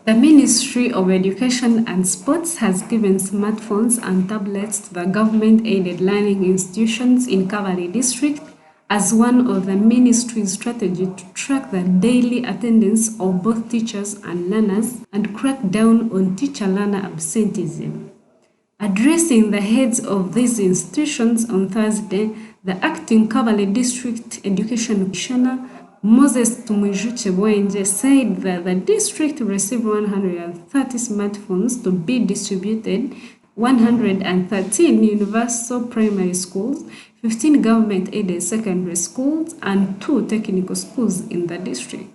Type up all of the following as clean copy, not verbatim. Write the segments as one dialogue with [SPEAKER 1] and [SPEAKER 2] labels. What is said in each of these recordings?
[SPEAKER 1] The Ministry of Education and Sports has given smartphones and tablets to the government-aided learning institutions in Kabale District as one of the ministry's strategy to track the daily attendance of both teachers and learners and crack down on teacher-learner absenteeism. Addressing the heads of these institutions on Thursday, the acting Kabale District Education Commissioner Tumwijukye Byengye said that the district received 130 smartphones to be distributed, 113 universal primary schools, 15 government-aided secondary schools, and 2 technical schools in the district.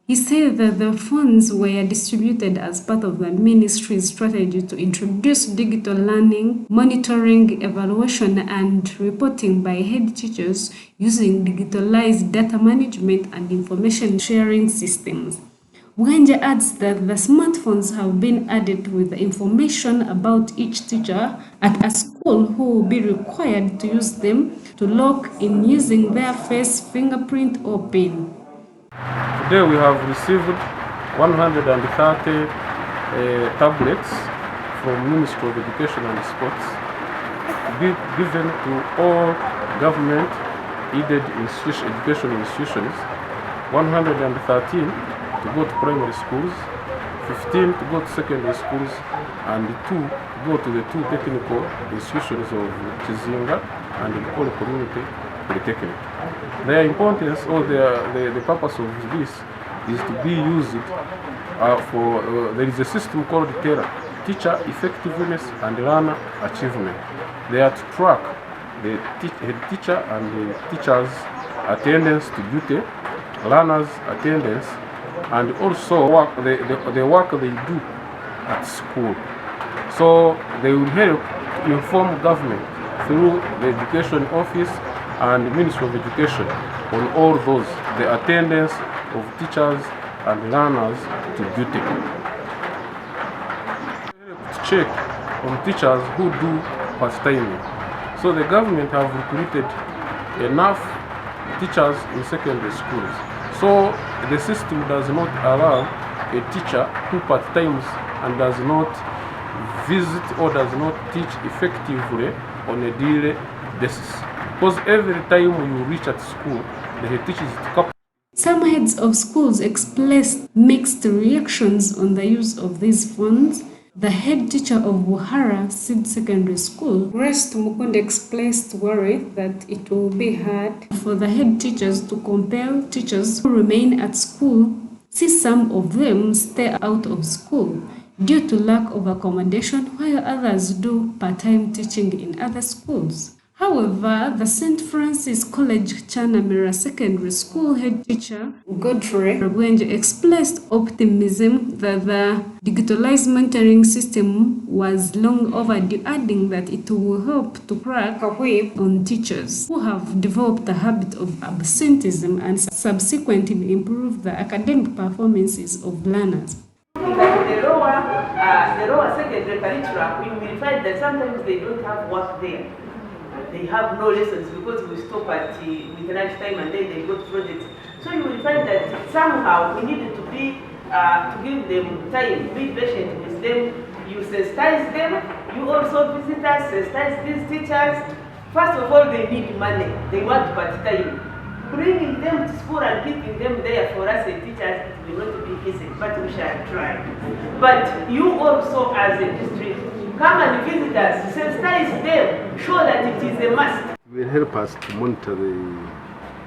[SPEAKER 1] He said that the funds were distributed as part of the ministry's strategy to introduce digital learning, monitoring, evaluation, and reporting by head teachers using digitalized data management and information sharing systems. Byengye adds that the smartphones have been added with the information about each teacher at a school who will be required to use them to log in using their face, fingerprint, or PIN.
[SPEAKER 2] Today we have received 130 tablets from Ministry of Education and Sports, given to all government-aided education institutions, 113 to go to primary schools, 15 to go to secondary schools, and 2 to go to the 2 technical institutions of Chizinga and the Kabale Community Polytechnic. Their importance or the purpose of this is to be used there is a system called TERA, Teacher Effectiveness and Learner Achievement. They are to track the head teacher and the teachers' attendance to duty, learners' attendance, and also the work they do at school. So they will help inform government through the education office and the Ministry of Education on all those, the attendance of teachers and learners to duty. To check on teachers who do part-time. So the government have recruited enough teachers in secondary schools. So the system does not allow a teacher who part-times and does not visit or does not teach effectively on a daily basis. Because every time you reach at school, the head teacher is coupled.
[SPEAKER 1] Some heads of schools expressed mixed reactions on the use of these funds. The head teacher of Buhara Seed Secondary School, Grace Tumukunde, expressed worry that it will be hard for the head teachers to compel teachers who remain at school, see some of them stay out of school due to lack of accommodation, while others do part-time teaching in other schools. However, the St. Francis College Chanamira Secondary School head teacher Godfrey Byengye expressed optimism that the digitalized monitoring system was long overdue, adding that it will help to crack a whip on teachers who have developed the habit of absenteeism and subsequently improve the academic performances of learners.
[SPEAKER 3] The lower secondary curriculum, we will find that sometimes they don't have work there. They have no lessons because we stop at midnight time and then they go to projects. So you will find that somehow we needed to give them time, be patient with them. You sensitize them, you also visitors, sensitize these teachers. First of all, they need money. They want part-time. Bringing them to school and keeping them there for us as teachers, it will not be easy, but we shall try. But you also as a district, come and visit us, sensitize them, show that it is a must.
[SPEAKER 4] It will help us to monitor the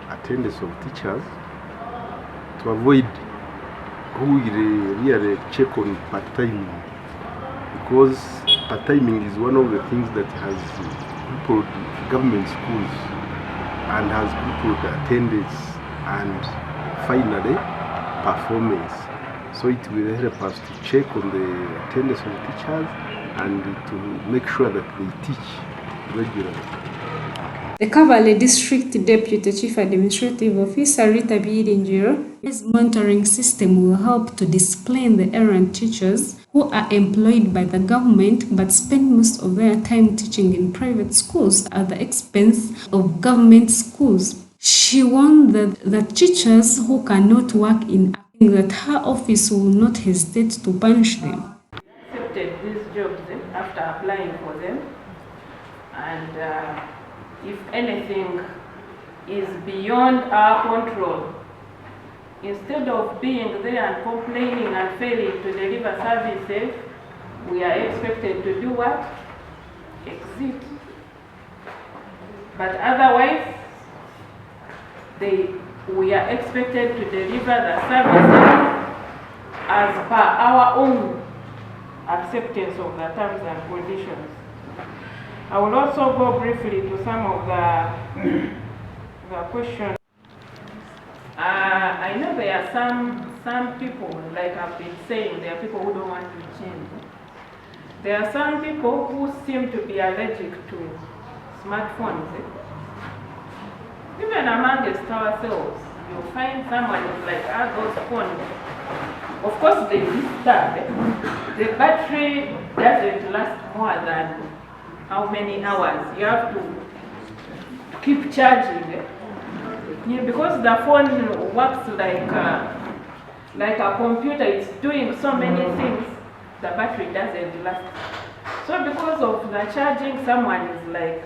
[SPEAKER 4] attendance of teachers to avoid who will really check on part-time, because part-timing is one of the things that has crippled government schools and has crippled attendance and finally performance. So it will help us to check on the attendance of teachers and to make sure that they teach regularly.
[SPEAKER 1] The Kabale District Deputy Chief Administrative Officer Rita Byengye's monitoring system will help to discipline the errant teachers who are employed by the government but spend most of their time teaching in private schools at the expense of government schools. She warned that the teachers who cannot work in that her office will not hesitate to punish them.
[SPEAKER 3] Accepted these jobs after applying for them, and if anything is beyond our control, instead of being there and complaining and failing to deliver services, we are expected to do what? Exit. But otherwise, we are expected to deliver the services as per our own acceptance of the terms and conditions. I will also go briefly to some of the questions. I know there are some people, like I've been saying, there are people who don't want to change. There are some people who seem to be allergic to smartphones. Even amongst ourselves, you'll find someone who's like, those phones. Of course, they disturb. The battery doesn't last more than how many hours. You have to keep charging. Yeah, because the phone works like a computer. It's doing so many things. The battery doesn't last. So because of the charging, someone is like,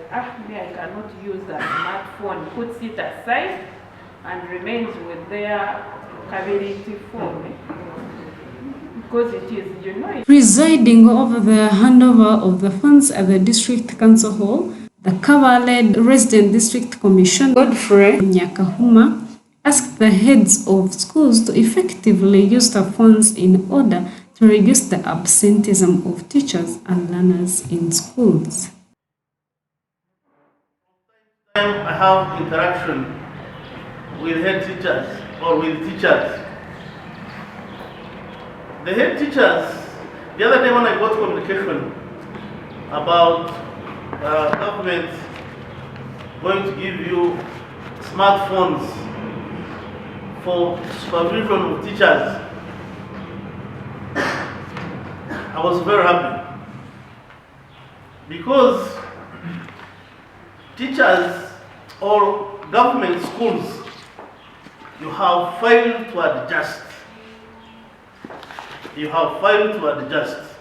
[SPEAKER 3] me, I cannot use the smartphone, puts it aside and remains with their Kabale phone. Because it is,
[SPEAKER 1] Presiding over the handover of the funds at the District Council Hall, the Kabale Resident District Commission, Godfrey Nyakahuma, asked the heads of schools to effectively use the funds in order to reduce the absenteeism of teachers and learners in schools.
[SPEAKER 5] I have interaction with head teachers or with teachers. The head teachers, the other day when I got communication about government going to give you smartphones for supervision of teachers, I was very happy because teachers or government schools, you have failed to adjust. You have failed to adjust.